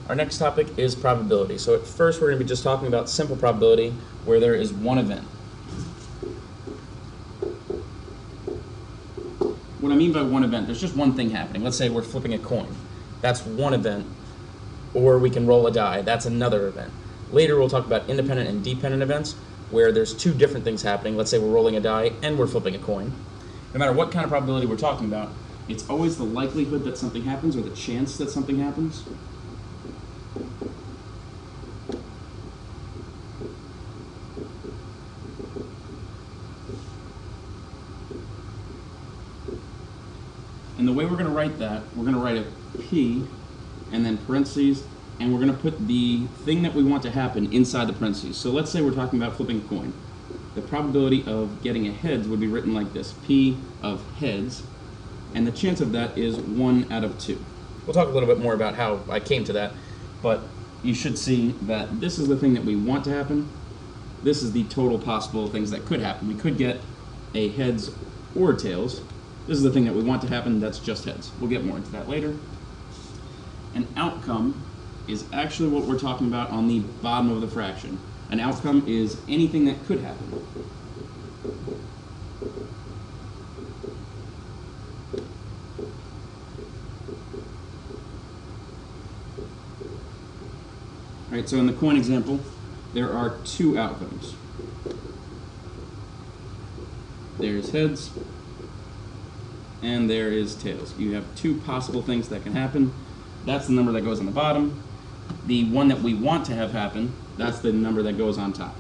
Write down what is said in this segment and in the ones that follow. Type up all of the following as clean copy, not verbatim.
Our next topic is probability. So at first we're going to be just talking about simple probability where there is one event. What I mean by one event, there's just one thing happening. Let's say we're flipping a coin. That's one event. Or we can roll a die. That's another event. Later we'll talk about independent and dependent events where there's two different things happening. Let's say we're rolling a die and we're flipping a coin. No matter what kind of probability we're talking about, it's always the likelihood that something happens or the chance that something happens. And the way we're going to write that, we're going to write a P and then parentheses, and we're going to put the thing that we want to happen inside the parentheses. So let's say we're talking about flipping a coin. The probability of getting a heads would be written like this, P of heads, and the chance of that is 1 out of 2. We'll talk a little bit more about how I came to that, but you should see that this is the thing that we want to happen. This is the total possible things that could happen. We could get a heads or tails. This is the thing that we want to happen, that's just heads. We'll get more into that later. An outcome is actually what we're talking about on the bottom of the fraction. An outcome is anything that could happen. Alright, so in the coin example, there are two outcomes. There's heads, and there is tails. You have two possible things that can happen. That's the number that goes on the bottom. The one that we want to have happen, that's the number that goes on top.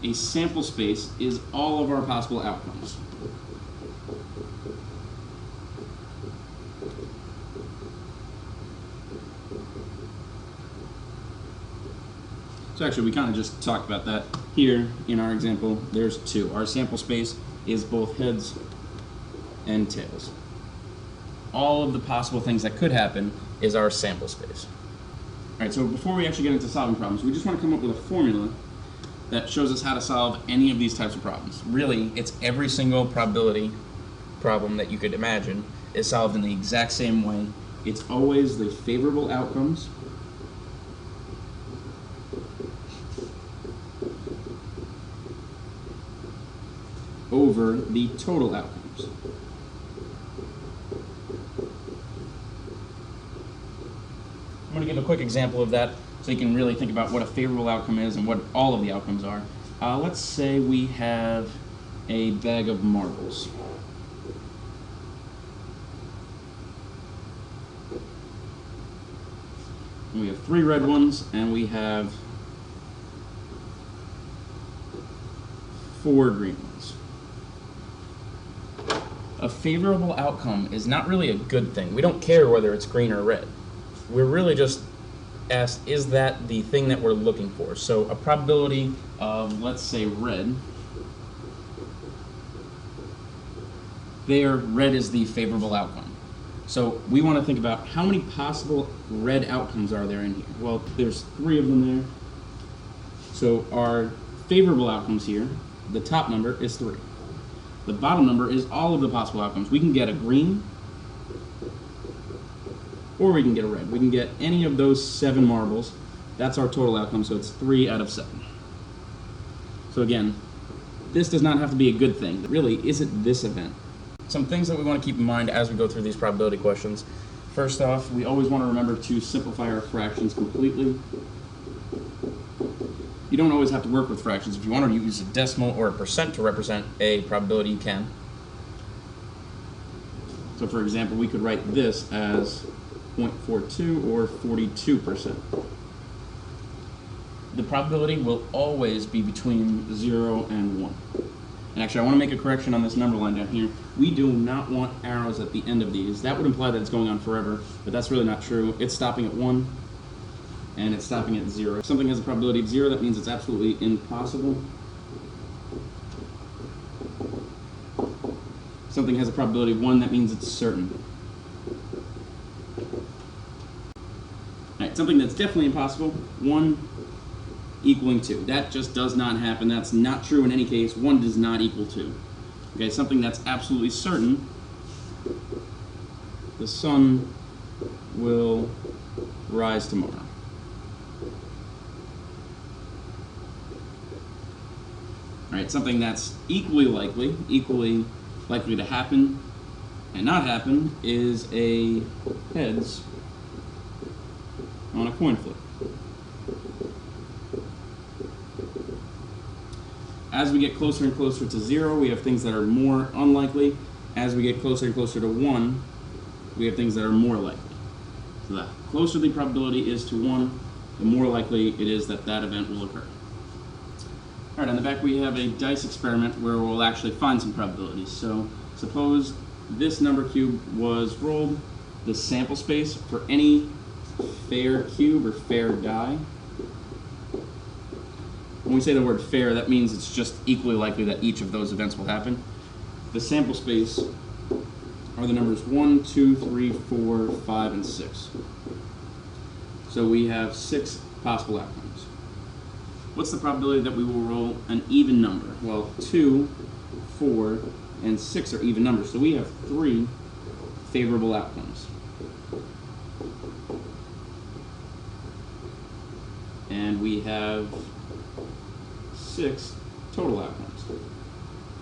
A sample space is all of our possible outcomes. So actually, we kind of just talked about that here in our example. There's two. Our sample space is both heads and tails. All of the possible things that could happen is our sample space. Alright, so before we actually get into solving problems, we just want to come up with a formula that shows us how to solve any of these types of problems. Really, it's every single probability problem that you could imagine is solved in the exact same way. It's always the favorable outcomes over the total outcomes. I'm going to give a quick example of that so you can really think about what a favorable outcome is and what all of the outcomes are. Let's say we have a bag of marbles. We have 3 red ones and we have 4 green ones. A favorable outcome is not really a good thing. We don't care whether it's green or red. We're really just asked, is that the thing that we're looking for? So a probability of, let's say, red. There, red is the favorable outcome. So we want to think about how many possible red outcomes are there in here. Well, there's 3 of them there. So our favorable outcomes here, the top number is 3. The bottom number is all of the possible outcomes. We can get a green, or we can get a red. We can get any of those 7 marbles. That's our total outcome, so it's 3 out of 7. So again, this does not have to be a good thing. It really isn't this event. Some things that we want to keep in mind as we go through these probability questions. First off, we always want to remember to simplify our fractions completely. You don't always have to work with fractions. If you want to use a decimal or a percent to represent a probability, you can. So for example, we could write this as 0.42 or 42%. The probability will always be between 0 and 1. And actually, I want to make a correction on this number line down here. We do not want arrows at the end of these. That would imply that it's going on forever, but that's really not true. It's stopping at 1, and it's stopping at 0. If something has a probability of 0, that means it's absolutely impossible. If something has a probability of 1, that means it's certain. Alright, something that's definitely impossible, 1 equaling 2. That just does not happen. That's not true in any case. 1 does not equal 2. Okay, something that's absolutely certain, the sun will rise tomorrow. All right, something that's equally likely to happen and not happen is a heads on a coin flip. As we get closer and closer to 0, we have things that are more unlikely. As we get closer and closer to 1, we have things that are more likely. So the closer the probability is to 1, the more likely it is that that event will occur. All right, on the back we have a dice experiment where we'll actually find some probabilities. So suppose this number cube was rolled, the sample space for any fair cube or fair die. When we say the word fair, that means it's just equally likely that each of those events will happen. The sample space are the numbers 1, 2, 3, 4, 5, and 6. So we have 6 possible outcomes. What's the probability that we will roll an even number? Well, 2, 4, and 6 are even numbers, so we have 3 favorable outcomes. And we have 6 total outcomes.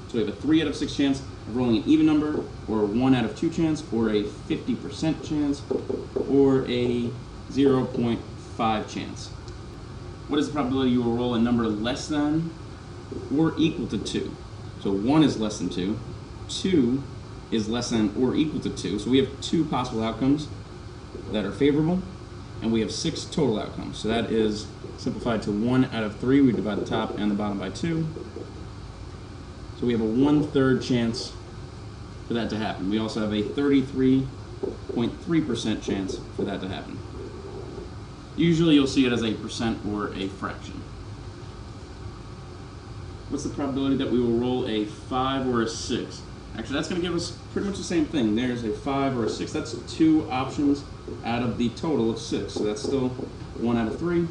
So we have a 3 out of 6 chance of rolling an even number, or a 1 out of 2 chance, or a 50% chance, or a 0.5 chance. What is the probability you will roll a number less than or equal to 2? So 1 is less than 2, 2 is less than or equal to 2. So we have 2 possible outcomes that are favorable, and we have 6 total outcomes. So that is simplified to 1 out of 3. We divide the top and the bottom by 2. So we have a 1/3 chance for that to happen. We also have a 33.3% chance for that to happen. Usually you'll see it as a percent or a fraction. What's the probability that we will roll a 5 or a 6? Actually, that's going to give us pretty much the same thing. There's a 5 or a 6. That's 2 options out of the total of 6. So that's still 1 out of 3,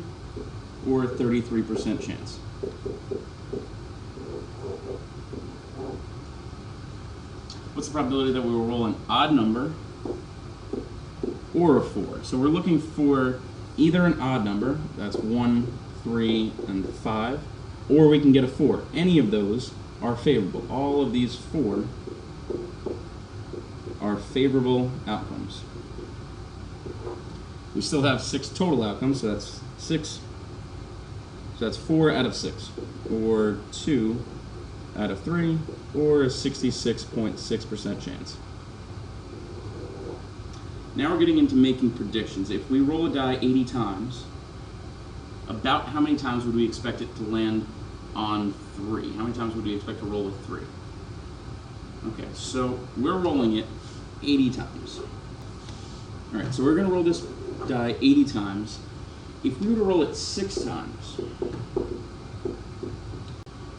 or a 33% chance. What's the probability that we will roll an odd number or a 4? So we're looking for either an odd number, that's 1, 3, and 5, or we can get a 4. Any of those are favorable. All of these 4 are favorable outcomes. We still have 6 total outcomes, so that's 6. So that's 4 out of 6, or 2 out of 3, or a 66.6% chance. Now we're getting into making predictions. If we roll a die 80 times, about how many times would we expect it to land on 3? How many times would we expect to roll with 3? Okay, so we're rolling it 80 times. All right, so we're going to roll this die 80 times. If we were to roll it 6 times,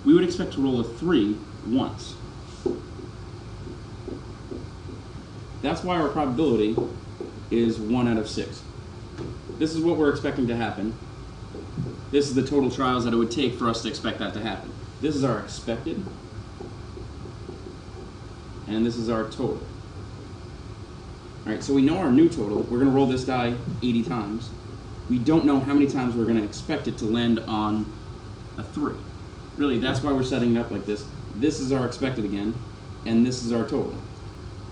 we would expect to roll a 3 once. That's why our probability is 1 out of 6. This is what we're expecting to happen. This is the total trials that it would take for us to expect that to happen. This is our expected, and this is our total. All right, so we know our new total. We're going to roll this die 80 times. We don't know how many times we're going to expect it to land on a 3. Really, that's why we're setting it up like this. This is our expected again, and this is our total.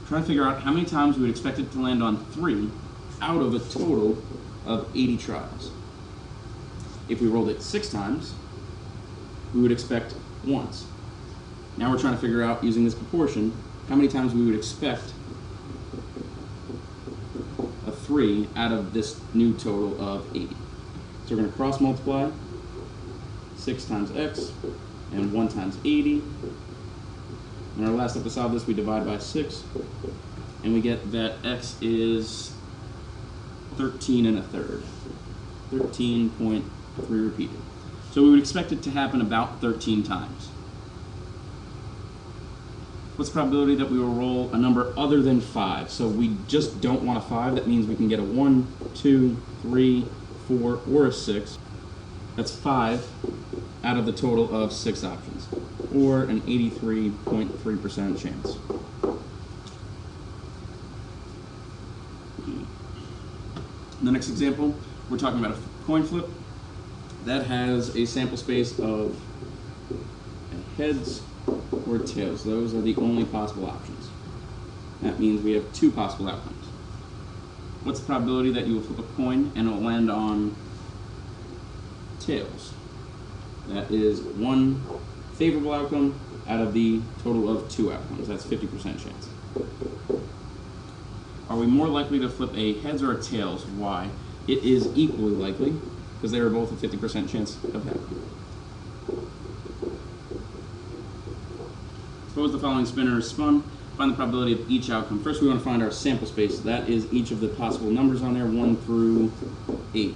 Try to figure out how many times we would expect it to land on 3 out of a total of 80 trials. If we rolled it 6 times, we would expect once. Now we're trying to figure out, using this proportion, how many times we would expect a 3 out of this new total of 80. So we're going to cross multiply 6 times x and 1 times 80. In our last step to solve this, we divide by 6, and we get that x is 13 1/3. 13.3 repeated. So we would expect it to happen about 13 times. What's the probability that we will roll a number other than 5? So we just don't want a 5. That means we can get a 1, 2, 3, 4, or a 6. That's 5 out of the total of 6 options, or an 83.3% chance. The next example, we're talking about a coin flip that has a sample space of heads or tails. Those are the only possible options. That means we have two possible outcomes. What's the probability that you will flip a coin and it will land on tails? That is one favorable outcome out of the total of two outcomes. That's 50% chance. Are we more likely to flip a heads or a tails? Why? It is equally likely, because they are both a 50% chance of happening. Suppose the following spinner is spun. Find the probability of each outcome. First, we want to find our sample space. That is each of the possible numbers on there, 1 through 8.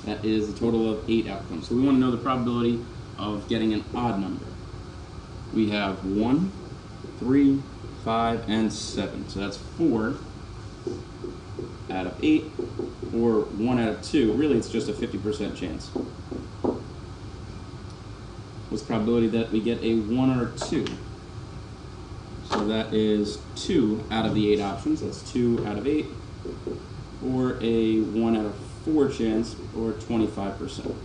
That is a total of 8 outcomes. So we want to know the probability of getting an odd number. We have 1, 3, 5, and 7. So that's 4 out of 8, or 1 out of 2. Really, it's just a 50% chance. What's the probability that we get a 1 or 2? So that is 2 out of the 8 options. That's 2 out of 8, or a 1 out of 4 chance, or 25%.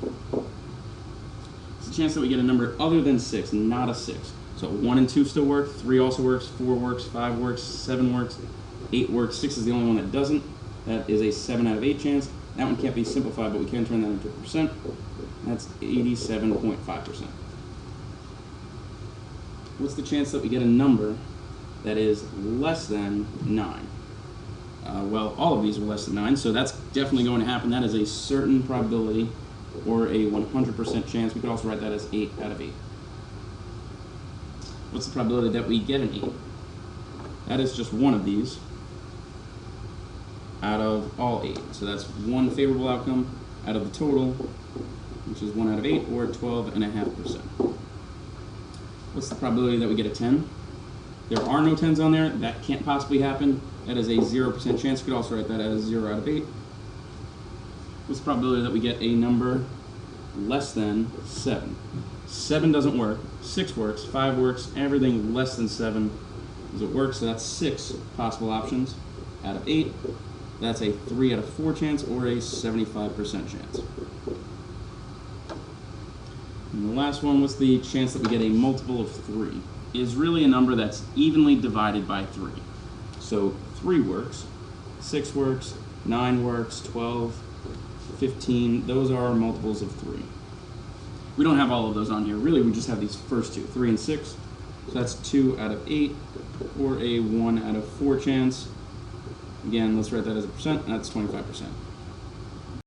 It's a chance that we get a number other than 6, not a 6. So 1 and 2 still work, 3 also works, 4 works, 5 works, 7 works, 8 works, 6 is the only one that doesn't. That is a 7 out of 8 chance. That one can't be simplified, but we can turn that into a percent. That's 87.5%. What's the chance that we get a number that is less than 9? Well, all of these are less than 9, so that's definitely going to happen. That is a certain probability, or a 100% chance. We could also write that as 8 out of 8. What's the probability that we get an 8? That is just one of these out of all 8. So that's one favorable outcome out of the total, which is 1 out of 8, or 12.5%. What's the probability that we get a 10? There are no 10s on there. That can't possibly happen. That is a 0% chance. You could also write that as 0 out of 8. What's the probability that we get a number less than 7? 7 doesn't work. 6 works. 5 works. Everything less than 7 does it work. So that's 6 possible options out of 8. That's a 3 out of 4 chance, or a 75% chance. And the last one, what's the chance that we get a multiple of 3? Is really a number that's evenly divided by 3. So 3 works, 6 works, 9 works, 12, 15. Those are multiples of 3. We don't have all of those on here. Really, we just have these first two, 3 and 6. So that's 2 out of 8, or a 1 out of 4 chance. Again, let's write that as a percent. That's 25%.